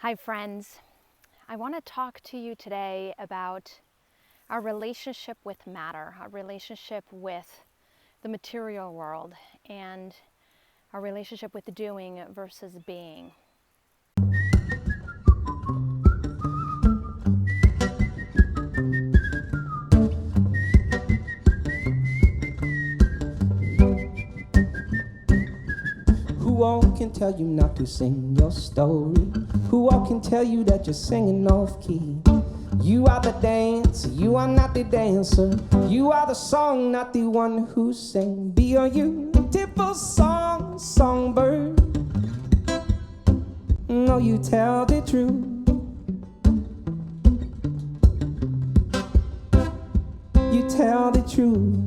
Hi friends, I want to talk to you today about our relationship with matter, our relationship with the material world, and our relationship with doing versus being. Who all can tell you not to sing your story? Who all can tell you that you're singing off key? You are the dance, you are not the dancer. You are the song, not the one who sang. Be a beautiful songbird. No, you tell the truth. You tell the truth.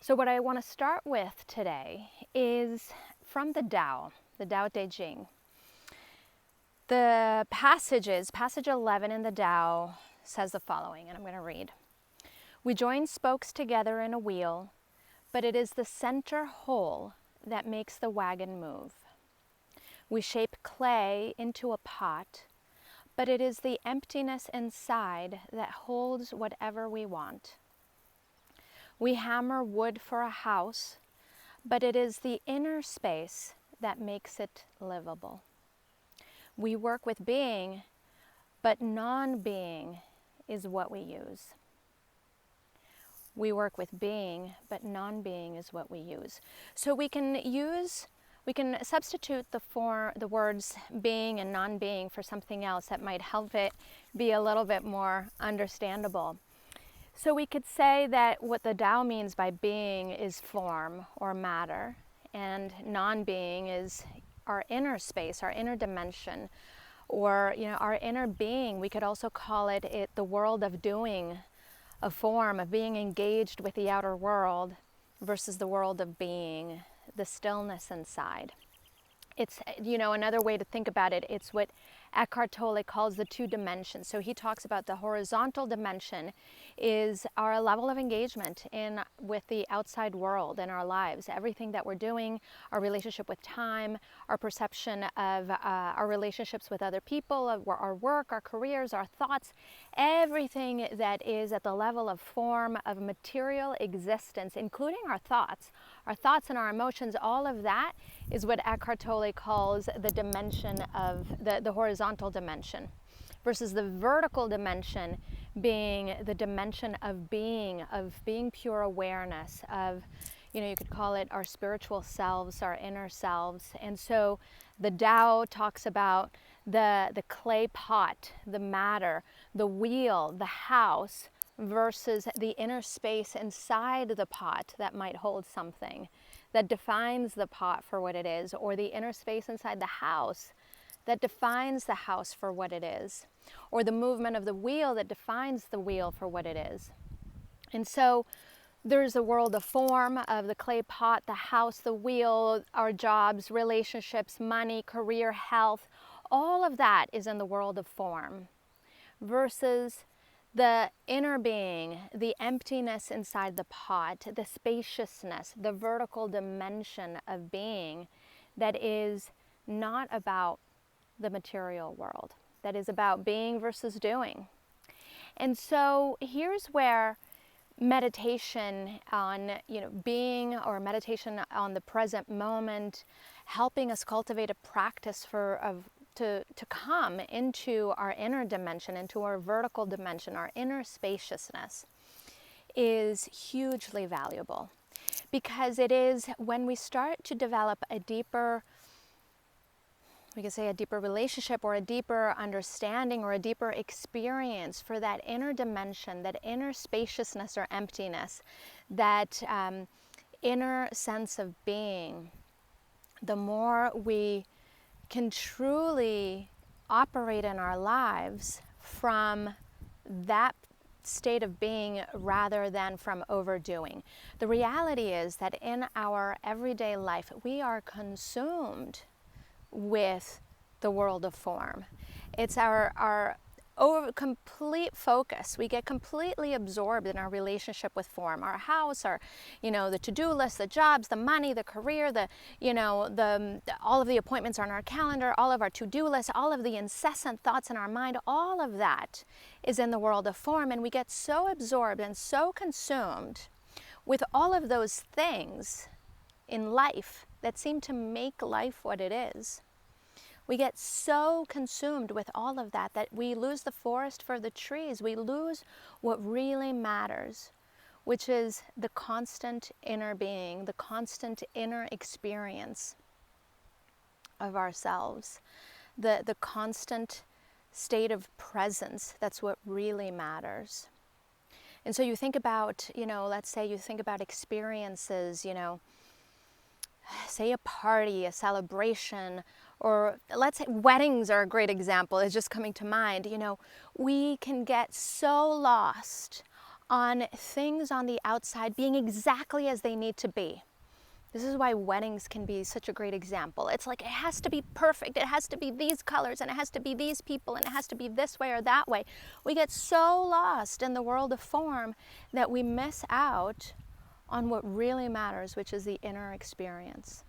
So what I want to start with today is from the Tao Te Ching. The passage 11 in the Tao says the following, and I'm going to read. We join spokes together in a wheel, but it is the center whole that makes the wagon move. We shape clay into a pot, but it is the emptiness inside that holds whatever we want. We hammer wood for a house, but it is the inner space that makes it livable. We work with being, but non-being is what we use. We work with being, but non-being is what we use. So we can substitute the words being and non-being for something else that might help it be a little bit more understandable. So we could say that what the Tao means by being is form or matter, and non-being is our inner space, our inner dimension, or our inner being. We could also call it the world of doing, a form of being engaged with the outer world versus the world of being, the stillness inside. It's, another way to think about it, it's what Eckhart Tolle calls the two dimensions. So he talks about the horizontal dimension is our level of engagement with the outside world in our lives. Everything that we're doing, our relationship with time, our perception of our relationships with other people, our work, our careers, our thoughts, everything that is at the level of form, of material existence, including our thoughts and our emotions, all of that is what Eckhart Tolle calls the dimension of the horizontal dimension, versus the vertical dimension being the dimension of being pure awareness, of, you could call it our spiritual selves, our inner selves. And so the Tao talks about the clay pot, the matter, the wheel, the house, versus the inner space inside the pot that might hold something, that defines the pot for what it is, or the inner space inside the house that defines the house for what it is, or the movement of the wheel that defines the wheel for what it is. And so there's a world of form, of the clay pot, the house, the wheel, our jobs, relationships, money, career, health. All of that is in the world of form, versus the inner being, the emptiness inside the pot, the spaciousness, the vertical dimension of being that is not about the material world, that is about being versus doing. And so here's where meditation on being, or meditation on the present moment, helping us cultivate a practice to come into our inner dimension, into our vertical dimension, our inner spaciousness, is hugely valuable. Because it is when we start to develop a deeper relationship, or a deeper understanding, or a deeper experience for that inner dimension, that inner spaciousness or emptiness, that inner sense of being, the more we can truly operate in our lives from that state of being rather than from overdoing. The reality is that in our everyday life, we are consumed with the world of form. It's our complete focus. We get completely absorbed in our relationship with form, our house, our, the to-do list, the jobs, the money, the career, all of the appointments on our calendar, all of our to-do lists, all of the incessant thoughts in our mind, all of that is in the world of form. And we get so absorbed and so consumed with all of those things in life that seem to make life what it is. We get so consumed with all of that that we lose the forest for the trees. We lose what really matters, which is the constant inner being, the constant inner experience of ourselves, the constant state of presence. That's what really matters. And so you think about, let's say you think about experiences, say a party, a celebration, or let's say weddings are a great example. It's just coming to mind. We can get so lost on things on the outside being exactly as they need to be. This is why weddings can be such a great example. It's like it has to be perfect. It has to be these colors, and it has to be these people, and it has to be this way or that way. We get so lost in the world of form that we miss out on what really matters, which is the inner experience.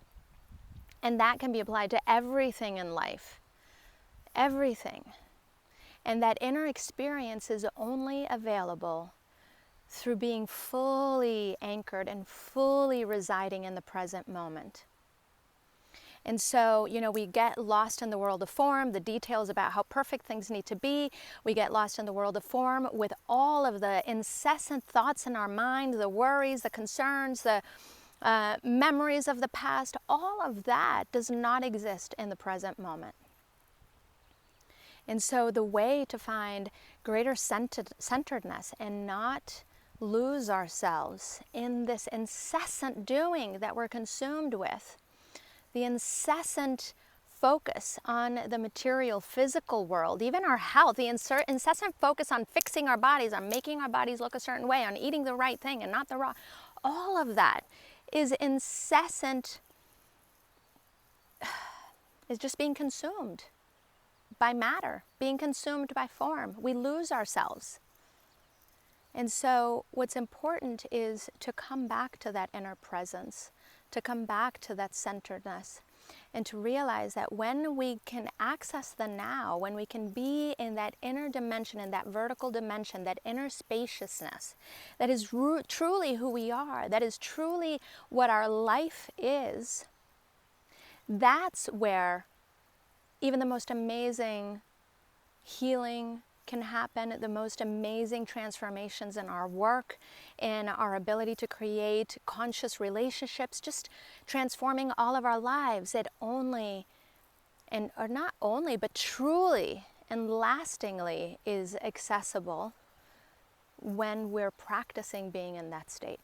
And that can be applied to everything in life. Everything. And that inner experience is only available through being fully anchored and fully residing in the present moment. And so, we get lost in the world of form, the details about how perfect things need to be. We get lost in the world of form with all of the incessant thoughts in our mind, the worries, the concerns, the memories of the past. All of that does not exist in the present moment. And so the way to find greater centeredness and not lose ourselves in this incessant doing that we're consumed with, the incessant focus on the material, physical world, even our health, the incessant focus on fixing our bodies, on making our bodies look a certain way, on eating the right thing and not the wrong, all of that is incessant, is just being consumed by matter, being consumed by form. We lose ourselves. And so what's important is to come back to that inner presence, to come back to that centeredness, and to realize that when we can access the now, when we can be in that inner dimension, in that vertical dimension, that inner spaciousness, that is truly who we are, that is truly what our life is, that's where even the most amazing healing can happen, the most amazing transformations in our work, in our ability to create conscious relationships, just transforming all of our lives. It only, or not only, but truly and lastingly is accessible when we're practicing being in that state.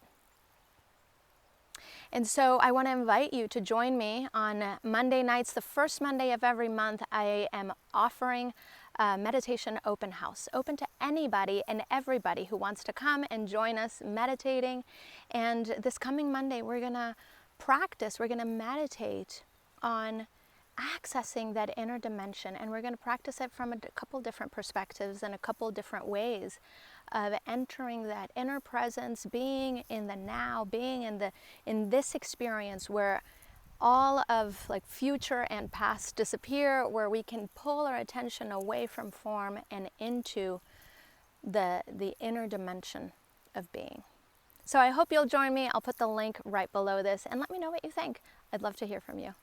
And so I want to invite you to join me on Monday nights. The first Monday of every month, I am offering a meditation open house, open to anybody and everybody who wants to come and join us meditating. And this coming Monday, we're going to practice, we're going to meditate on accessing that inner dimension. And we're going to practice it from a couple different perspectives and a couple different ways of entering that inner presence, being in the now, being in this experience where all of future and past disappear, where we can pull our attention away from form and into the inner dimension of being. So I hope you'll join me. I'll put the link right below this, and let me know what you think. I'd love to hear from you.